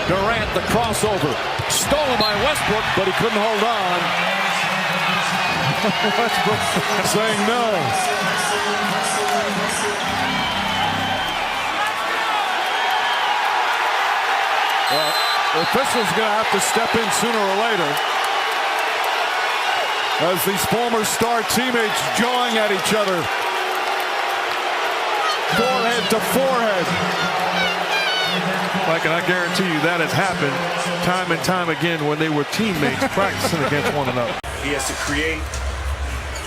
Durant, the crossover. Stolen by Westbrook, but he couldn't hold on. Westbrook saying no. Well, the official's going to have to step in sooner or later, as these former star teammates jawing at each other. Forehead to forehead. Mike, and I guarantee you that has happened time and time again when they were teammates practicing against one another. He has to create.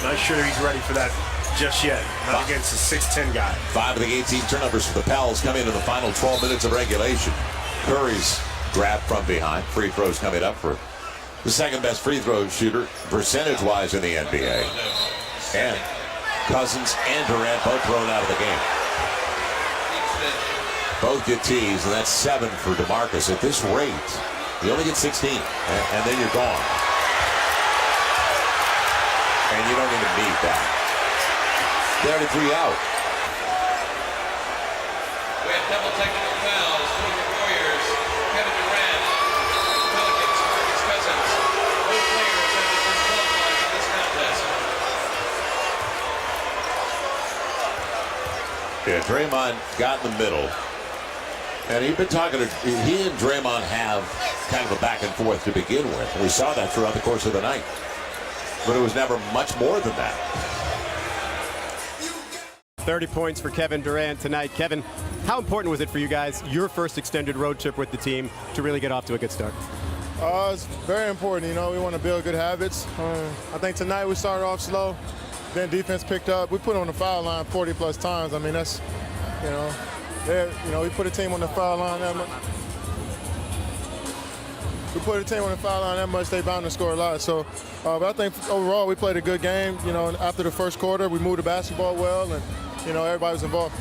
Not sure he's ready for that just yet. Not against a 6'10" guy. 5 of the 18 turnovers for the Pels coming in the final 12 minutes of regulation. Curry's grab from behind. Free throws coming up for the second best free throw shooter percentage-wise in the NBA. And Cousins and Durant both thrown out of the game. Both get tees, and that's 7 for Demarcus. At this rate, you only get 16, and then you're gone. And you don't even need that. 33 out. We have double technical fouls for the Warriors. Kevin Durant, Pelicans, Demarcus Cousins. Both players have been disqualified from this contest. Yeah, Draymond got in the middle. And he'd been talking to, he and Draymond have kind of a back and forth to begin with. We saw that throughout the course of the night. But it was never much more than that. 30 points for Kevin Durant tonight. Kevin, how important was it for you guys, your first extended road trip with the team, to really get off to a good start? It's very important. You know, we want to build good habits. I think tonight we started off slow. Then defense picked up. We put on the foul line 40-plus times. I mean, that's, we put a team on the foul line that much. We put a team on the foul line that much, they bound to score a lot. So, but I think overall we played a good game. You know, after the first quarter, we moved the basketball well, and everybody was involved.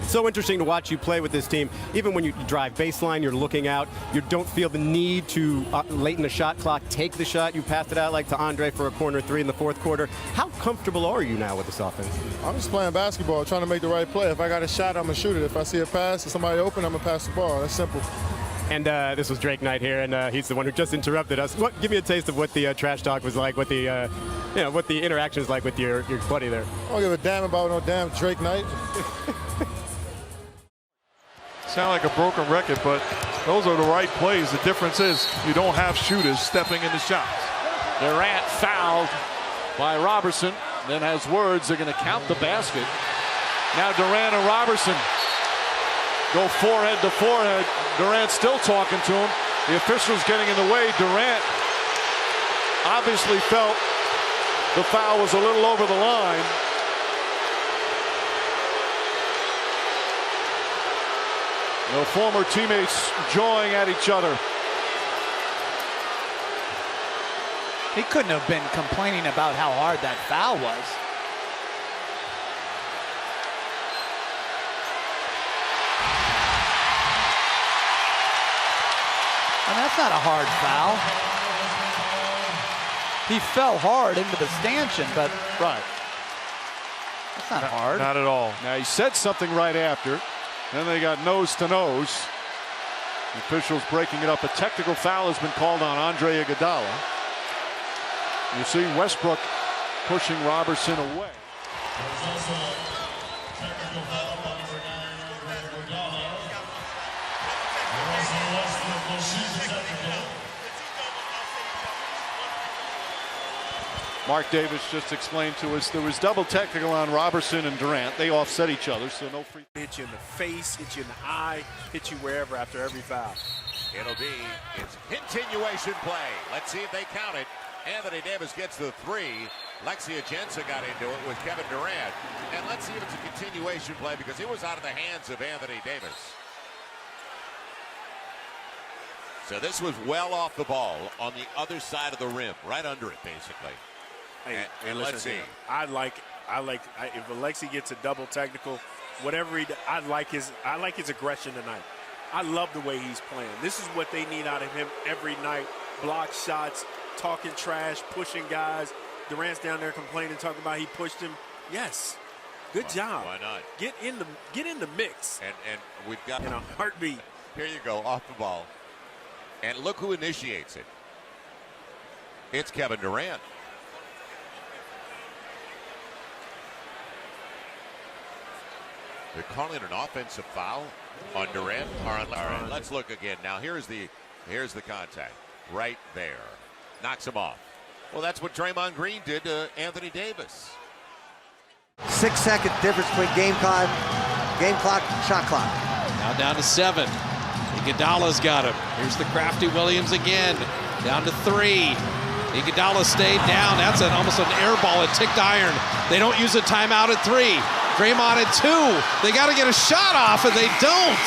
So interesting to watch you play with this team. Even when you drive baseline, you're looking out. You don't feel the need to, late in the shot clock, take the shot. You passed it out like to Andre for a corner 3 in the fourth quarter. How comfortable are you now with this offense? I'm just playing basketball, trying to make the right play. If I got a shot, I'm going to shoot it. If I see a pass or somebody open, I'm going to pass the ball. That's simple. And this was Drake Knight here, and he's the one who just interrupted us. Give me a taste of what the trash talk was like, what the what the interaction is like with your buddy there. I don't give a damn about no damn Drake Knight. Sound like a broken record, but those are the right plays. The difference is you don't have shooters stepping in the shots. Durant fouled by Roberson, then has words they're going to count the basket. Now Durant and Roberson go forehead to forehead. Durant still talking to him. The official's getting in the way. Durant obviously felt the foul was a little over the line. The former teammates jawing at each other. He couldn't have been complaining about how hard that foul was. And that's not a hard foul. He fell hard into the stanchion, but Right. that's not hard. Not at all. Now he said something right after. Then they got nose to nose. The officials breaking it up. A technical foul has been called on Andre Iguodala. You see Westbrook pushing Roberson away. Mark Davis just explained to us there was double technical on Roberson and Durant. They offset each other, so no free. Hit you in the face, hit you in the eye, hit you wherever after every foul. It'll be its continuation play. Let's see if they count it. Anthony Davis gets the 3. Alexis Ajinca got into it with Kevin Durant. And let's see if it's a continuation play because it was out of the hands of Anthony Davis. So this was well off the ball on the other side of the rim, right under it, basically. Hey, and let's see. If Alexi gets a double technical, whatever I like his aggression tonight. I love the way he's playing. This is what they need out of him every night. Block shots, talking trash, pushing guys. Durant's down there complaining, talking about he pushed him. Yes. Good job. Why not? Get in the mix. And we've got in a heartbeat. Here you go, off the ball. And look who initiates it. It's Kevin Durant. They're calling it an offensive foul on Durant. All right, let's look again. Now here's the contact right there. Knocks him off. Well, that's what Draymond Green did to Anthony Davis. 6-second difference between game clock, shot clock. Now down to 7. Iguodala's got him. Here's the crafty Williams again. Down to 3. Iguodala stayed down. That's almost an air ball. It ticked iron. They don't use a timeout at 3. Draymond at 2. They got to get a shot off, and they don't.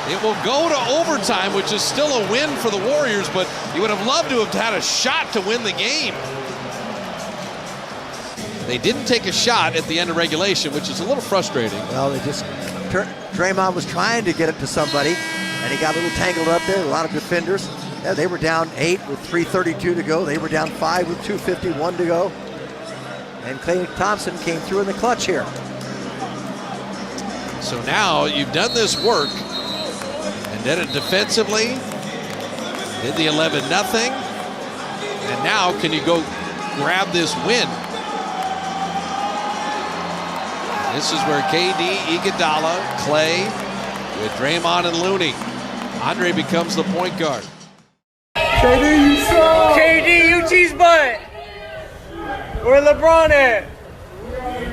It will go to overtime, which is still a win for the Warriors, but you would have loved to have had a shot to win the game. They didn't take a shot at the end of regulation, which is a little frustrating. Well, Draymond was trying to get it to somebody, and he got a little tangled up there. A lot of defenders. Yeah, they were down 8 with 3:32 to go. They were down 5 with 2:51 to go. And Klay Thompson came through in the clutch here. So now you've done this work and did it defensively. Did the 11-0. And now can you go grab this win? This is where KD, Iguodala, Klay with Draymond and Looney. Andre becomes the point guard. KD, you suck! KD, you cheese butt! Where LeBron at?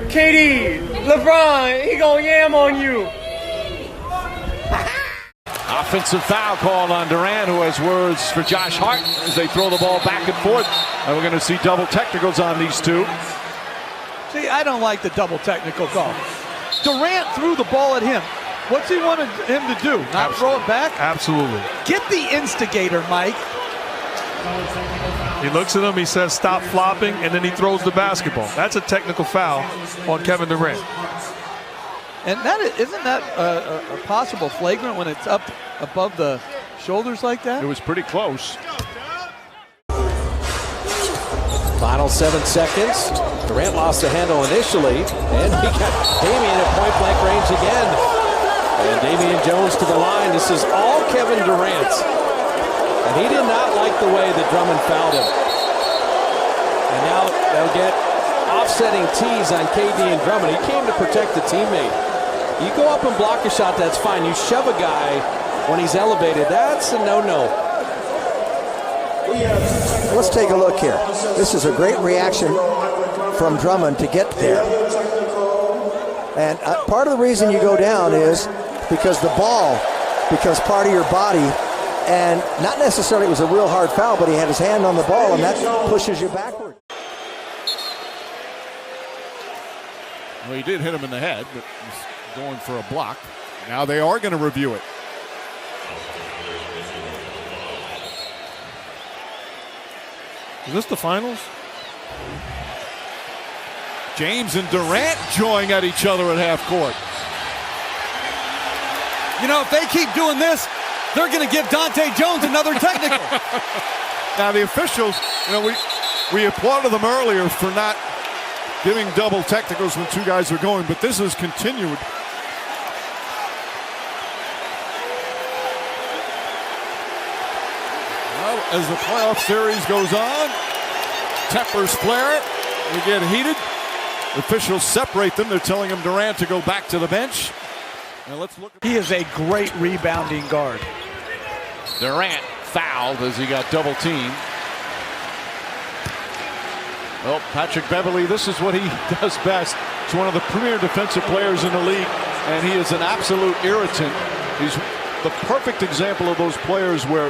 KD, LeBron, he gon' yam on you. Offensive foul called on Durant, who has words for Josh Hart as they throw the ball back and forth. And we're going to see double technicals on these two. See, I don't like the double technical call. Durant threw the ball at him. What's he wanted him to do? Not throw it back? Absolutely. Get the instigator, Mike. He looks at him, he says, stop flopping, and then he throws the basketball. That's a technical foul on Kevin Durant. And isn't that a possible flagrant when it's up above the shoulders like that? It was pretty close. Final 7 seconds. Durant lost the handle initially, and he got Damian at point-blank range again. And Damian Jones to the line. This is all Kevin Durant. And he did not like the way that Drummond fouled him. And now they'll get offsetting tees on KD and Drummond. He came to protect the teammate. You go up and block a shot, that's fine. You shove a guy when he's elevated, that's a no-no. Let's take a look here. This is a great reaction from Drummond to get there. And part of the reason you go down is because the ball becomes part of your body. And not necessarily it was a real hard foul, but he had his hand on the ball, and that pushes you backward. Well, he did hit him in the head, but he's going for a block. Now they are going to review it. Is this the finals? James and Durant jawing at each other at half court. You know, if they keep doing this, they're going to give Dante Jones another technical. Now the officials, you know, we applauded them earlier for not giving double technicals when two guys are going, but this has continued. Well, as the playoff series goes on, tempers flare, they get heated. Officials separate them. They're telling him Durant to go back to the bench. Now let's look. He is a great rebounding guard. Durant fouled as he got double teamed. Well, Patrick Beverley, this is what he does best. He's one of the premier defensive players in the league, and he is an absolute irritant. He's the perfect example of those players where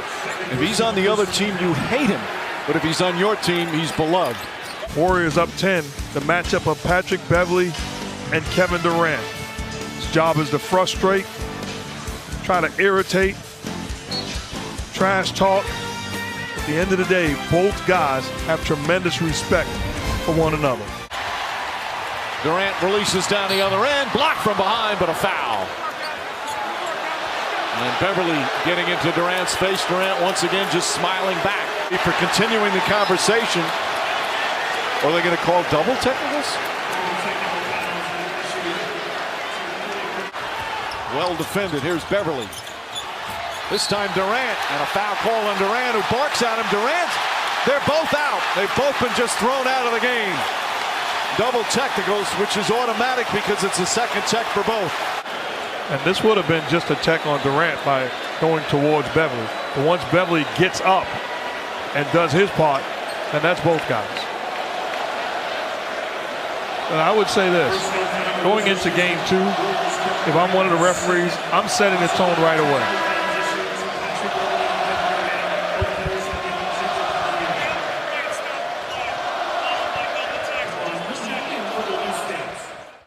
if he's on the other team, you hate him. But if he's on your team, he's beloved. Warriors up 10. The matchup of Patrick Beverley and Kevin Durant. His job is to frustrate, try to irritate, trash talk. At the end of the day, both guys have tremendous respect for one another. Durant releases down the other end, blocked from behind, but a foul. And Beverley getting into Durant's face. Durant once again just smiling back for continuing the conversation. Are they going to call double technicals? Well defended. Here's Beverley. This time Durant, and a foul call on Durant, who barks at him. Durant, they're both out. They've both been just thrown out of the game. Double technicals, which is automatic because it's a second check for both. And this would have been just a check on Durant by going towards Beverley. But once Beverley gets up and does his part, then that's both guys. And I would say this, going into game 2, if I'm one of the referees, I'm setting the tone right away.